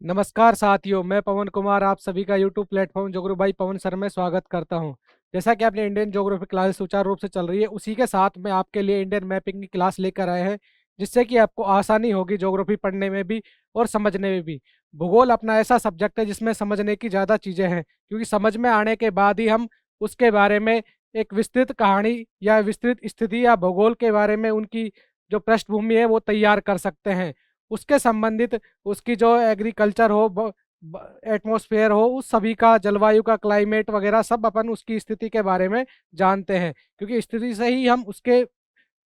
नमस्कार साथियों, मैं पवन कुमार आप सभी का यूट्यूब प्लेटफॉर्म जोग्रो भाई पवन सर में स्वागत करता हूं। जैसा कि आपने इंडियन ज्योग्राफी क्लास सुचारू रूप से चल रही है, उसी के साथ में आपके लिए इंडियन मैपिंग की क्लास लेकर आए हैं, जिससे कि आपको आसानी होगी ज्योग्राफी पढ़ने में भी और समझने में भी। भूगोल अपना ऐसा सब्जेक्ट है जिसमें समझने की ज़्यादा चीज़ें हैं, क्योंकि समझ में आने के बाद ही हम उसके बारे में एक विस्तृत कहानी या विस्तृत स्थिति या भूगोल के बारे में उनकी जो पृष्ठभूमि है वो तैयार कर सकते हैं। उसके संबंधित उसकी जो एग्रीकल्चर हो, एटमॉस्फेयर हो, उस सभी का, जलवायु का, क्लाइमेट वगैरह सब अपन उसकी स्थिति के बारे में जानते हैं, क्योंकि स्थिति से ही हम उसके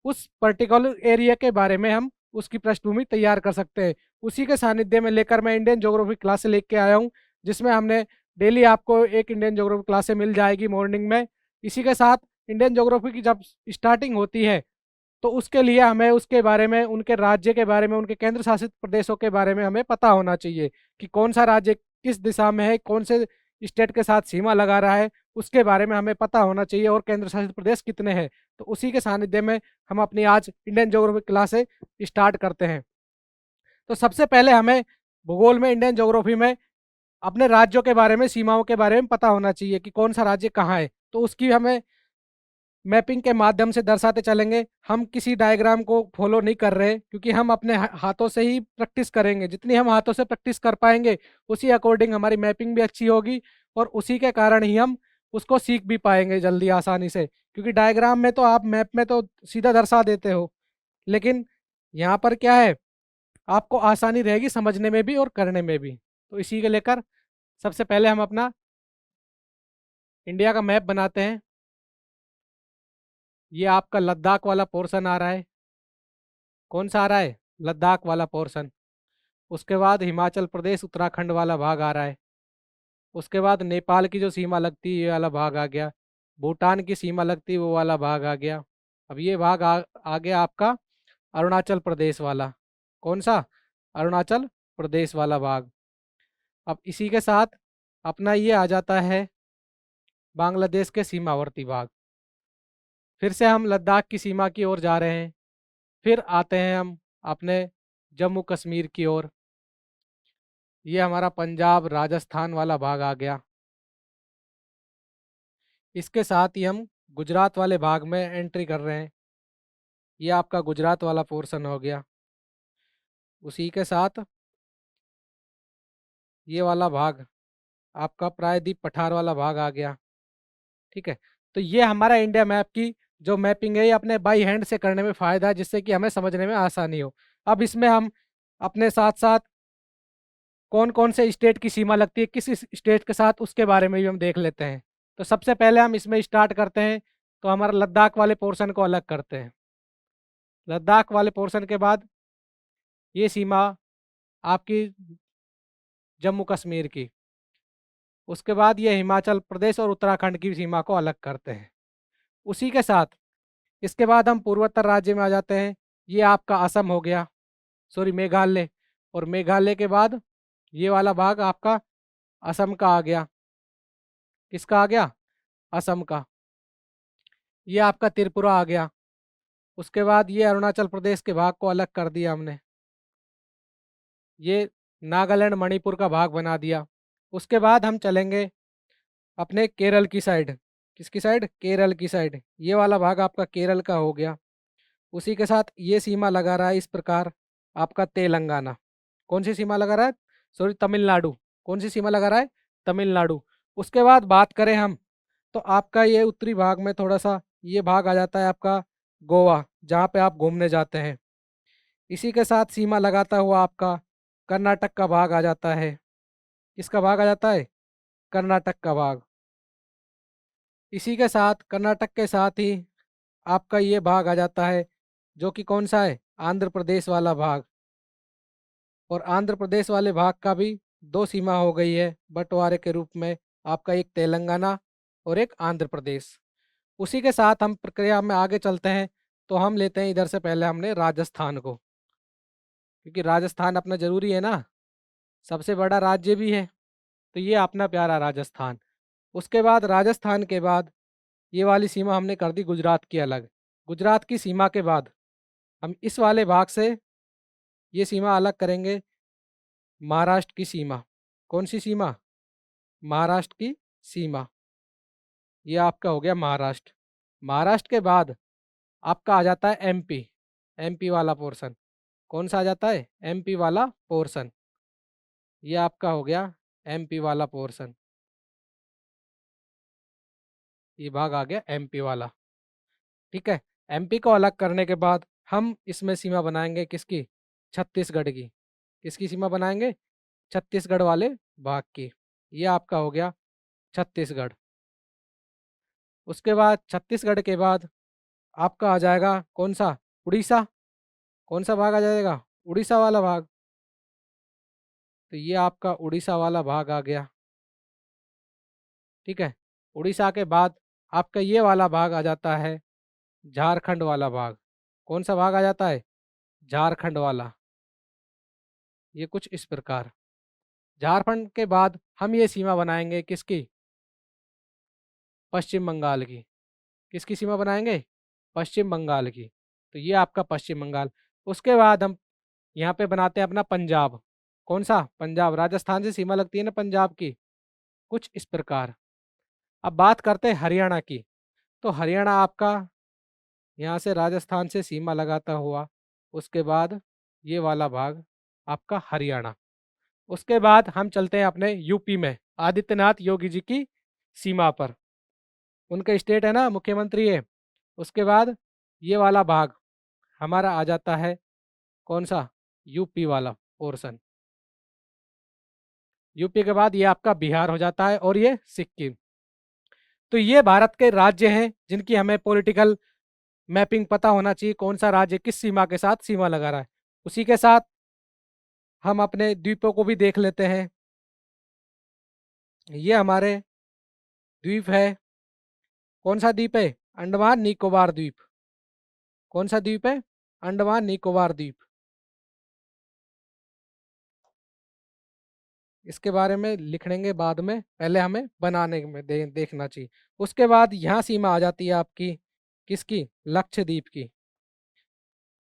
उस पर्टिकुलर एरिया के बारे में हम उसकी पृष्ठभूमि तैयार कर सकते हैं। उसी के सानिध्य में लेकर मैं इंडियन ज्योग्राफी क्लास लेके आया हूँ, जिसमें हमने डेली आपको एक इंडियन ज्योग्राफी क्लास मिल जाएगी मॉर्निंग में। इसी के साथ इंडियन ज्योग्राफी की जब स्टार्टिंग होती है, तो उसके लिए हमें उसके बारे में, उनके राज्य के बारे में, उनके केंद्र शासित प्रदेशों के बारे में हमें पता होना चाहिए कि कौन सा राज्य किस दिशा में है, कौन से स्टेट के साथ सीमा लगा रहा है, उसके बारे में हमें पता होना चाहिए, और केंद्र शासित प्रदेश कितने हैं। तो उसी के सानिध्य में हम अपनी आज इंडियन ज्योग्राफी क्लास स्टार्ट करते हैं। तो सबसे पहले हमें भूगोल में, इंडियन ज्योग्राफी में अपने राज्यों के बारे में, सीमाओं के बारे में पता होना चाहिए कि कौन सा राज्य कहाँ है। तो उसकी हमें मैपिंग के माध्यम से दर्शाते चलेंगे। हम किसी डायग्राम को फॉलो नहीं कर रहे, क्योंकि हम अपने हाथों से ही प्रैक्टिस करेंगे। जितनी हम हाथों से प्रैक्टिस कर पाएंगे, उसी अकॉर्डिंग हमारी मैपिंग भी अच्छी होगी, और उसी के कारण ही हम उसको सीख भी पाएंगे जल्दी आसानी से। क्योंकि डायग्राम में तो आप मैप में तो सीधा दर्शा देते हो, लेकिन यहाँ पर क्या है, आपको आसानी रहेगी समझने में भी और करने में भी। तो इसी के लेकर सबसे पहले हम अपना इंडिया का मैप बनाते हैं। ये आपका लद्दाख वाला पोर्शन आ रहा है। कौन सा आ रहा है? लद्दाख वाला पोर्शन। उसके बाद हिमाचल प्रदेश उत्तराखंड वाला भाग आ रहा है। उसके बाद नेपाल की जो सीमा लगती है, ये वाला भाग आ गया। भूटान की सीमा लगती है, वो वाला भाग आ गया। अब ये भाग आ गया आपका अरुणाचल प्रदेश वाला। कौन सा? अरुणाचल प्रदेश वाला भाग। अब इसी के साथ अपना ये आ जाता है बांग्लादेश के सीमावर्ती भाग। फिर से हम लद्दाख की सीमा की ओर जा रहे हैं। फिर आते हैं हम अपने जम्मू कश्मीर की ओर। ये हमारा पंजाब राजस्थान वाला भाग आ गया। इसके साथ ही हम गुजरात वाले भाग में एंट्री कर रहे हैं। ये आपका गुजरात वाला पोर्शन हो गया। उसी के साथ ये वाला भाग आपका प्रायद्वीप पठार वाला भाग आ गया। ठीक है। तो ये हमारा इंडिया मैप की जो मैपिंग है, ये अपने बाई हैंड से करने में फ़ायदा है, जिससे कि हमें समझने में आसानी हो। अब इसमें हम अपने साथ साथ कौन कौन से स्टेट की सीमा लगती है, किस स्टेट के साथ, उसके बारे में भी हम देख लेते हैं। तो सबसे पहले हम इसमें स्टार्ट करते हैं, तो हमारा लद्दाख वाले पोर्शन को अलग करते हैं। लद्दाख वाले पोर्शन के बाद ये सीमा आपकी जम्मू कश्मीर की। उसके बाद ये हिमाचल प्रदेश और उत्तराखंड की सीमा को अलग करते हैं। उसी के साथ इसके बाद हम पूर्वोत्तर राज्य में आ जाते हैं। ये आपका असम हो गया, सॉरी मेघालय। और मेघालय के बाद ये वाला भाग आपका असम का आ गया। किसका आ गया? असम का। ये आपका त्रिपुरा आ गया। उसके बाद ये अरुणाचल प्रदेश के भाग को अलग कर दिया हमने। ये नागालैंड मणिपुर का भाग बना दिया। उसके बाद हम चलेंगे अपने केरल की साइड। किसकी साइड? केरल की साइड। ये वाला भाग आपका केरल का हो गया। उसी के साथ ये सीमा लगा रहा है इस प्रकार आपका तेलंगाना। कौन सी सीमा लगा रहा है? सॉरी, तमिलनाडु। कौन सी सीमा लगा रहा है? तमिलनाडु। उसके बाद बात करें हम, तो आपका ये उत्तरी भाग में थोड़ा सा ये भाग आ जाता है आपका गोवा, जहाँ पे आप घूमने जाते हैं। इसी के साथ सीमा लगाता हुआ आपका कर्नाटक का भाग आ जाता है। किसका भाग आ जाता है? कर्नाटक का भाग। इसी के साथ कर्नाटक के साथ ही आपका ये भाग आ जाता है, जो कि कौन सा है? आंध्र प्रदेश वाला भाग। और आंध्र प्रदेश वाले भाग का भी दो सीमा हो गई है बंटवारे के रूप में, आपका एक तेलंगाना और एक आंध्र प्रदेश। उसी के साथ हम प्रक्रिया में आगे चलते हैं, तो हम लेते हैं इधर से पहले हमने राजस्थान को, क्योंकि राजस्थान अपना ज़रूरी है ना, सबसे बड़ा राज्य भी है। तो ये अपना प्यारा राजस्थान। उसके बाद राजस्थान के बाद ये वाली सीमा हमने कर दी गुजरात की अलग। गुजरात की सीमा के बाद हम इस वाले भाग से ये सीमा अलग करेंगे, महाराष्ट्र की सीमा। कौन सी सीमा? महाराष्ट्र की सीमा। ये आपका हो गया महाराष्ट्र। महाराष्ट्र के बाद आपका आ जाता है एमपी। एमपी वाला पोर्शन। कौन सा आ जाता है? एमपी वाला पोर्शन। ये आपका हो गया एमपी वाला पोर्शन। ये भाग आ गया एमपी वाला। ठीक है। एमपी को अलग करने के बाद हम इसमें सीमा बनाएंगे किसकी? छत्तीसगढ़ की। किसकी सीमा बनाएंगे? छत्तीसगढ़ वाले भाग की। ये आपका हो गया छत्तीसगढ़। उसके बाद छत्तीसगढ़ के बाद आपका आ जाएगा कौन सा? उड़ीसा। कौन सा भाग आ जाएगा? उड़ीसा वाला भाग। तो ये आपका उड़ीसा वाला भाग आ गया। ठीक है। उड़ीसा के बाद आपका ये वाला भाग आ जाता है झारखंड वाला भाग। कौन सा भाग आ जाता है? झारखंड वाला। ये कुछ इस प्रकार। झारखंड के बाद हम ये सीमा बनाएंगे किसकी? पश्चिम बंगाल की। किसकी सीमा बनाएंगे? पश्चिम बंगाल की। तो ये आपका पश्चिम बंगाल। उसके बाद हम यहाँ पे बनाते हैं अपना पंजाब। कौन सा? पंजाब। राजस्थान से सीमा लगती है ना पंजाब की। कुछ इस प्रकार। अब बात करते हैं हरियाणा की। तो हरियाणा आपका यहाँ से राजस्थान से सीमा लगाता हुआ, उसके बाद ये वाला भाग आपका हरियाणा। उसके बाद हम चलते हैं अपने यूपी में आदित्यनाथ योगी जी की सीमा पर। उनके स्टेट है ना, मुख्यमंत्री है। उसके बाद ये वाला भाग हमारा आ जाता है कौन सा? यूपी वाला पोर्शन। यूपी के बाद ये आपका बिहार हो जाता है और ये सिक्किम। तो ये भारत के राज्य हैं जिनकी हमें पॉलिटिकल मैपिंग पता होना चाहिए, कौन सा राज्य किस सीमा के साथ सीमा लगा रहा है। उसी के साथ हम अपने द्वीपों को भी देख लेते हैं। ये हमारे द्वीप है। कौन सा द्वीप है? अंडमान निकोबार द्वीप। कौन सा द्वीप है? अंडमान निकोबार द्वीप। इसके बारे में लिख लेंगे बाद में, पहले हमें बनाने में देखना चाहिए। उसके बाद यहाँ सीमा आ जाती है आपकी किसकी? लक्षद्वीप की।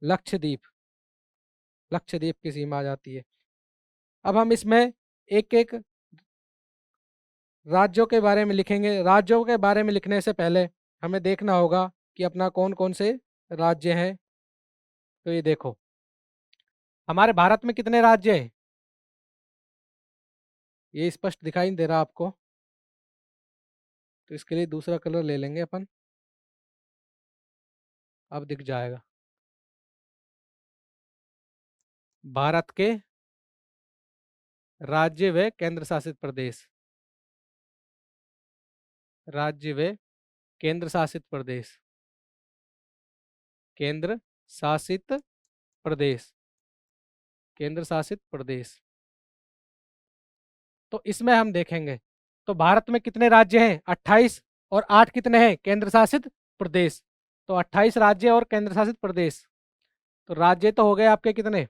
लक्षद्वीप। लक्षद्वीप की सीमा आ जाती है। अब हम इसमें एक एक राज्यों के बारे में लिखेंगे। राज्यों के बारे में लिखने से पहले हमें देखना होगा कि अपना कौन कौन से राज्य हैं। तो ये देखो, हमारे भारत में कितने राज्य हैं? ये स्पष्ट दिखाई दे रहा आपको? तो इसके लिए दूसरा कलर ले लेंगे अपन। अब दिख जाएगा। भारत के राज्य व केंद्र शासित प्रदेश। राज्य व केंद्र शासित प्रदेश। केंद्र शासित प्रदेश। केंद्र शासित प्रदेश। तो इसमें हम देखेंगे तो भारत में कितने राज्य हैं? 28। और 8 कितने हैं? केंद्र शासित प्रदेश। तो 28 राज्य और केंद्र शासित प्रदेश। तो राज्य तो हो गए आपके कितने?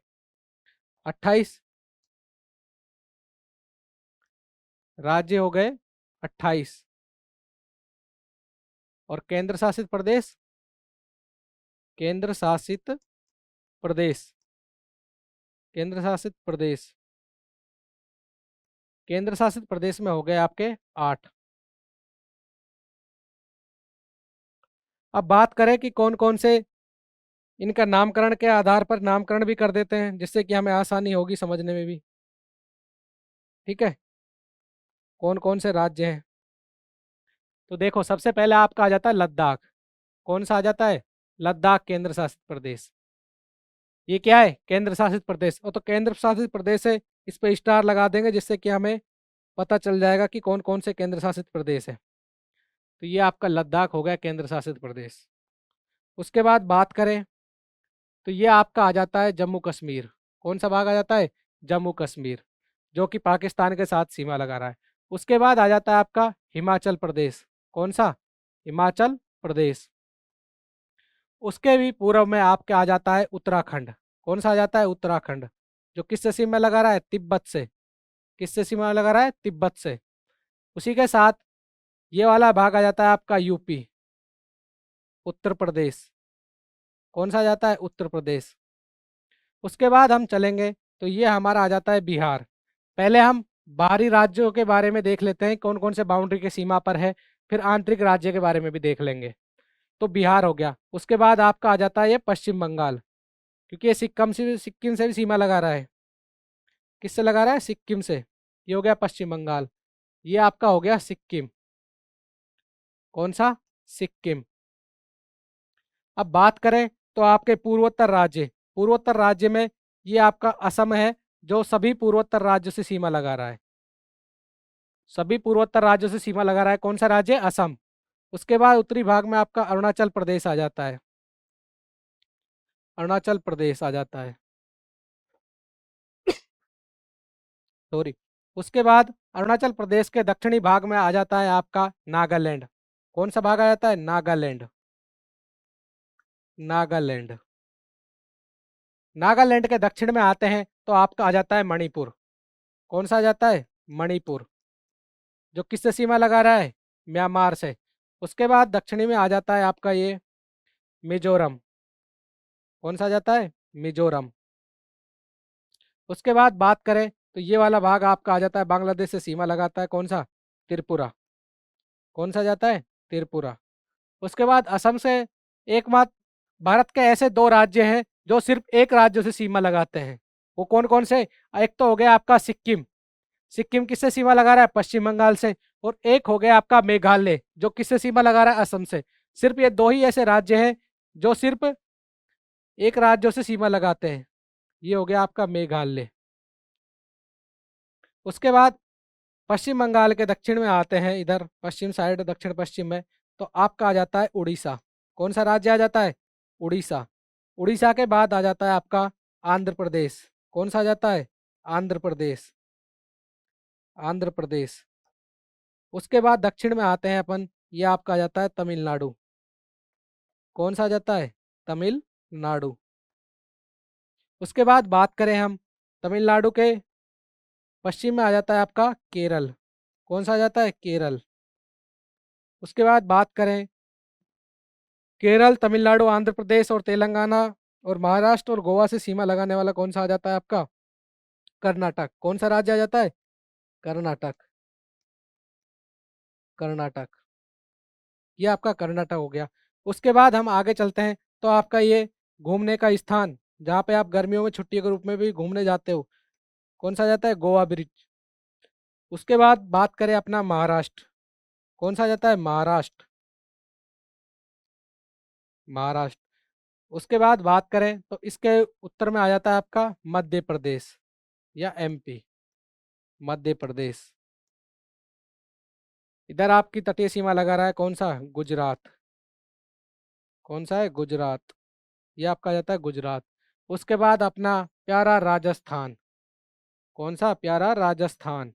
28। राज्य हो गए 28। और केंद्र शासित प्रदेश? केंद्र शासित प्रदेश। केंद्र शासित प्रदेश। केंद्र शासित प्रदेश में हो गए आपके 8। अब बात करें कि कौन कौन से इनका नामकरण के आधार पर नामकरण भी कर देते हैं, जिससे कि हमें आसानी होगी समझने में भी। ठीक है। कौन कौन से राज्य हैं? तो देखो, सबसे पहले आपका आ जाता है लद्दाख। कौन सा आ जाता है? लद्दाख केंद्र शासित प्रदेश। ये क्या है? केंद्र शासित प्रदेश। और तो केंद्र शासित प्रदेश है, इस पे स्टार लगा देंगे जिससे कि हमें पता चल जाएगा कि कौन कौन से केंद्र शासित प्रदेश है। तो ये आपका लद्दाख हो गया केंद्र शासित प्रदेश। उसके बाद बात करें तो ये आपका आ जाता है जम्मू कश्मीर। कौन सा भाग आ जाता है? जम्मू कश्मीर, जो कि पाकिस्तान के साथ सीमा लगा रहा है। उसके बाद आ जाता है आपका हिमाचल प्रदेश। कौन सा? हिमाचल प्रदेश। उसके भी पूर्व में आपके आ जाता है उत्तराखंड। कौन सा आ जाता है? उत्तराखंड, जो किससे सीमा लगा रहा है? तिब्बत से। किससे सीमा लगा रहा है? तिब्बत से। उसी के साथ ये वाला भाग आ जाता है आपका यूपी, उत्तर प्रदेश। कौन सा आ जाता है? उत्तर प्रदेश। उसके बाद हम चलेंगे तो ये हमारा आ जाता है बिहार। पहले हम बाहरी राज्यों के बारे में देख लेते हैं, कौन कौन से बाउंड्री के सीमा पर है, फिर आंतरिक राज्य के बारे में भी देख लेंगे। तो बिहार हो गया, उसके बाद आपका आ जाता है ये पश्चिम बंगाल, क्योंकि ये सिक्किम से भी सीमा लगा रहा है। किससे लगा रहा है? सिक्किम से। ये हो गया पश्चिम बंगाल। ये आपका हो गया सिक्किम। कौन सा? सिक्किम। अब बात करें तो आपके पूर्वोत्तर राज्य, पूर्वोत्तर राज्य में ये आपका असम है, जो सभी पूर्वोत्तर राज्यों से सीमा लगा रहा है। सभी पूर्वोत्तर राज्यों से सीमा लगा रहा है। कौन सा राज्य? असम। उसके बाद उत्तरी भाग में आपका अरुणाचल प्रदेश आ जाता है। अरुणाचल प्रदेश आ जाता है, सॉरी। उसके बाद अरुणाचल प्रदेश के दक्षिणी भाग में आ जाता है आपका नागालैंड। कौन सा भाग आ जाता है? नागालैंड। नागालैंड। नागालैंड के दक्षिण में आते हैं तो आपका आ जाता है मणिपुर। कौन सा आ जाता है? मणिपुर, जो किससे सीमा लगा रहा है? म्यांमार से। उसके बाद दक्षिणी में आ जाता है आपका ये मिजोरम। कौन सा आ जाता है? मिजोरम। उसके बाद बात करें तो ये वाला भाग आपका आ जाता है, बांग्लादेश से सीमा लगाता है। कौन सा? त्रिपुरा। कौन सा जाता है? त्रिपुरा। उसके बाद असम से एकमात्र भारत के ऐसे दो राज्य हैं जो सिर्फ एक राज्य से सीमा लगाते हैं। वो कौन कौन से? एक तो हो गया आपका सिक्किम। सिक्किम किससे सीमा लगा रहा है? पश्चिम बंगाल से। और एक हो गया आपका मेघालय, जो किससे सीमा लगा रहा है? असम से। सिर्फ ये दो ही ऐसे राज्य हैं जो सिर्फ एक राज्यों से सीमा लगाते हैं। ये हो गया आपका मेघालय। उसके बाद पश्चिम बंगाल के दक्षिण में आते हैं, इधर पश्चिम साइड, दक्षिण पश्चिम में, तो आपका आ जाता है उड़ीसा। कौन सा राज्य आ जाता है? उड़ीसा। उड़ीसा के बाद आ जाता है आपका आंध्र प्रदेश। कौन सा आ जाता है? आंध्र प्रदेश। आंध्र प्रदेश। उसके बाद दक्षिण में आते हैं अपन, ये आपका आ जाता है तमिलनाडु। कौन सा आ जाता है? तमिलनाडु। उसके बाद बात करें हम तमिलनाडु के पश्चिम में आ जाता है आपका केरल। कौन सा आ जाता है? केरल। उसके बाद बात करें केरल, तमिलनाडु, आंध्र प्रदेश और तेलंगाना और महाराष्ट्र और गोवा से सीमा लगाने वाला कौन सा आ जाता है आपका? कर्नाटक। कौन सा राज्य आ जाता है? कर्नाटक। कर्नाटक। ये आपका कर्नाटक हो गया। उसके बाद हम आगे चलते हैं तो आपका ये घूमने का स्थान, जहाँ पे आप गर्मियों में छुट्टी के रूप में भी घूमने जाते हो, कौन सा आ जाता है? गोवा ब्रिज। उसके बाद बात करें अपना महाराष्ट्र। कौन सा आ जाता है? महाराष्ट्र। महाराष्ट्र। उसके बाद बात करें तो इसके उत्तर में आ जाता है आपका मध्य प्रदेश या एमपी। मध्य प्रदेश। इधर आपकी तटीय सीमा लगा रहा है कौन सा? गुजरात। कौन सा है? गुजरात। ये आपका आ जाता है गुजरात। उसके बाद अपना प्यारा राजस्थान। कौन सा? प्यारा राजस्थान।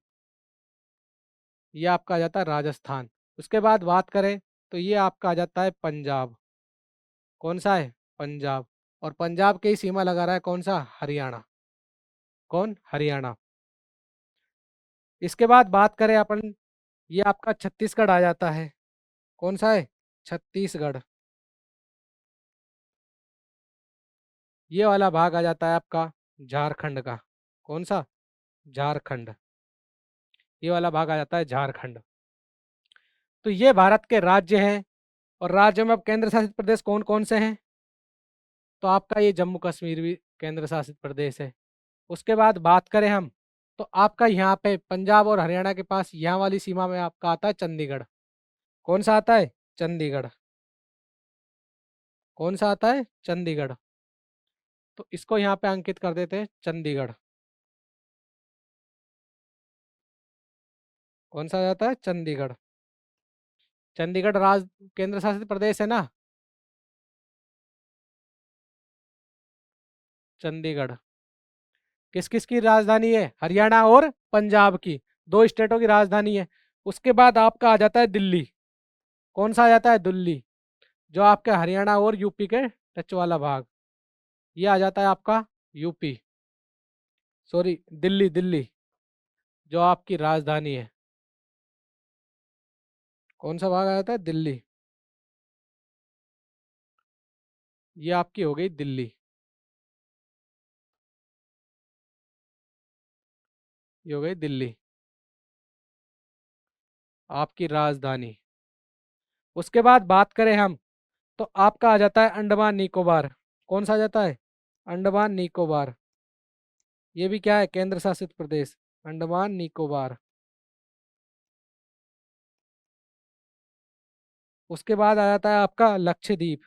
ये आपका आ जाता है राजस्थान। उसके बाद बात करें तो ये आपका आ जाता है पंजाब। कौन सा है? पंजाब। और पंजाब के ही सीमा लगा रहा है कौन सा? हरियाणा। कौन? हरियाणा। इसके बाद बात करें अपन, ये आपका छत्तीसगढ़ आ जाता है। कौन सा है? छत्तीसगढ़। ये वाला भाग आ जाता है आपका झारखंड का। कौन सा? झारखंड। ये वाला भाग आ जाता है झारखंड। तो ये भारत के राज्य हैं। और राज्यों में अब केंद्र शासित प्रदेश कौन कौन से हैं? तो आपका ये जम्मू कश्मीर भी केंद्र शासित प्रदेश है। उसके बाद बात करें हम तो आपका यहाँ पे पंजाब और हरियाणा के पास यहाँ वाली सीमा में आपका आता है चंडीगढ़। कौन सा आता है? चंडीगढ़। कौन सा आता है? चंडीगढ़। तो इसको यहाँ पे अंकित कर देते हैं चंडीगढ़। कौन सा आ जाता है? चंडीगढ़। चंडीगढ़ केंद्र शासित प्रदेश है ना? चंडीगढ़। किस किस की राजधानी है? हरियाणा और पंजाब की, दो स्टेटों की राजधानी है। उसके बाद आपका आ जाता है दिल्ली। कौन सा आ जाता है? दिल्ली, जो आपके हरियाणा और यूपी के टच वाला भाग। ये आ जाता है आपका यूपी, सॉरी दिल्ली। दिल्ली जो आपकी राजधानी है। कौन सा भाग आ जाता है? दिल्ली। ये आपकी हो गई दिल्ली। ये हो गई दिल्ली, आपकी राजधानी। उसके बाद बात करें हम, तो आपका आ जाता है अंडमान निकोबार। कौन सा आ जाता है? अंडमान निकोबार। ये भी क्या है? केंद्र शासित प्रदेश, अंडमान निकोबार। उसके बाद आ जाता है आपका लक्षद्वीप।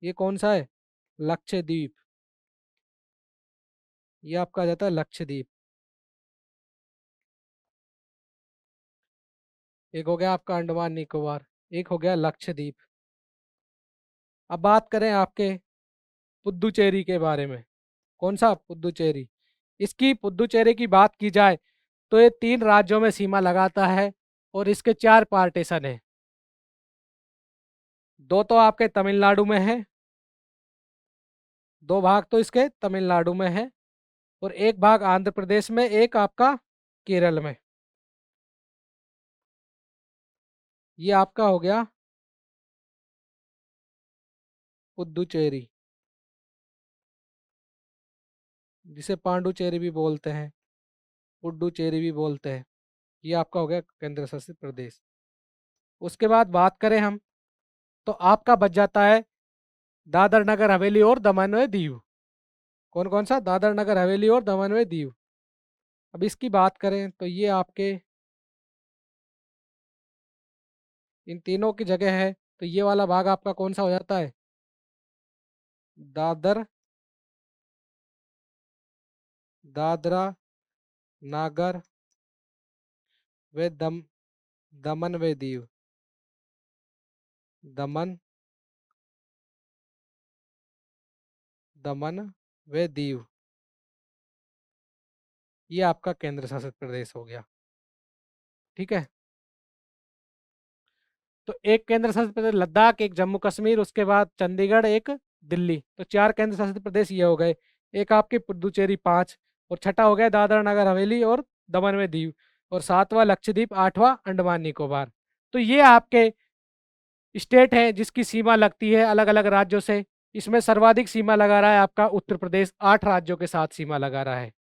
ये कौन सा है? लक्षद्वीप। ये आपका आ जाता है लक्षद्वीप। एक हो गया आपका अंडमान निकोबार, एक हो गया लक्षद्वीप। अब बात करें आपके पुद्दुचेरी के बारे में। कौन सा? पुद्दुचेरी। इसकी पुद्दुचेरी की बात की जाए तो ये 3 राज्यों में सीमा लगाता है और इसके 4 पार्टीशन है। 2 तो आपके तमिलनाडु में है, 2 भाग तो इसके तमिलनाडु में है, और एक भाग आंध्र प्रदेश में, एक आपका केरल में। ये आपका हो गया पुद्दुचेरी, जिसे पांडुचेरी भी बोलते हैं, पुडुचेरी भी बोलते हैं। ये आपका हो गया केंद्र शासित प्रदेश। उसके बाद बात करें हम, तो आपका बच जाता है दादर नगर हवेली और दमन व दीव। कौन कौन सा? दादर नगर हवेली और दमन व दीव। अब इसकी बात करें तो ये आपके इन तीनों की जगह है, तो ये वाला भाग आपका कौन सा हो जाता है? दादर, दादरा नागर व दमन व दीव। दमन, दमन व दीव। ये आपका केंद्र शासित प्रदेश हो गया। ठीक है। तो एक केंद्र शासित प्रदेश लद्दाख, एक जम्मू कश्मीर, उसके बाद चंडीगढ़, एक दिल्ली। तो 4 केंद्र शासित प्रदेश ये हो गए। एक आपकी पुडुचेरी 5, और छठा हो गया दादरा नगर हवेली और दमन व दीव, और 7वां लक्षद्वीप, 8वां अंडमान निकोबार। तो ये आपके स्टेट हैं जिसकी सीमा लगती है अलग अलग राज्यों से। इसमें सर्वाधिक सीमा लगा रहा है आपका उत्तर प्रदेश, 8 राज्यों के साथ सीमा लगा रहा है।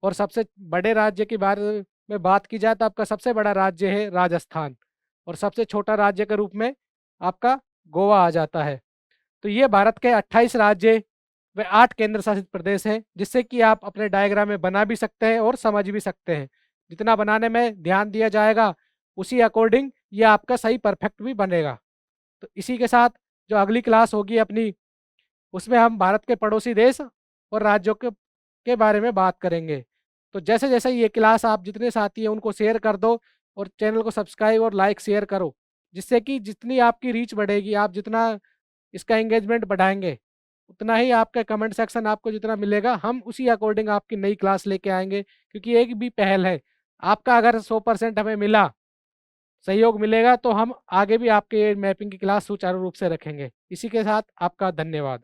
और सबसे बड़े राज्य के बारे में बात की जाए तो आपका सबसे बड़ा राज्य है राजस्थान, और सबसे छोटा राज्य के रूप में आपका गोवा आ जाता है। तो ये भारत के 28 राज्य व 8 केंद्र शासित प्रदेश हैं, जिससे कि आप अपने डायग्राम में बना भी सकते हैं और समझ भी सकते हैं। जितना बनाने में ध्यान दिया जाएगा उसी अकॉर्डिंग ये आपका सही परफेक्ट भी बनेगा। तो इसी के साथ जो अगली क्लास होगी अपनी, उसमें हम भारत के पड़ोसी देश और राज्यों के बारे में बात करेंगे। तो जैसे जैसे ये क्लास आप जितने साथी हैं उनको शेयर कर दो, और चैनल को सब्सक्राइब और लाइक शेयर करो, जिससे कि जितनी आपकी रीच बढ़ेगी, आप जितना इसका एंगेजमेंट बढ़ाएंगे, उतना ही आपका कमेंट सेक्शन आपको जितना मिलेगा, हम उसी अकॉर्डिंग आपकी नई क्लास लेके आएंगे। क्योंकि एक भी पहल है, आपका अगर 100% हमें मिला, सहयोग मिलेगा, तो हम आगे भी आपके मैपिंग की क्लास सुचारू रूप से रखेंगे। इसी के साथ आपका धन्यवाद।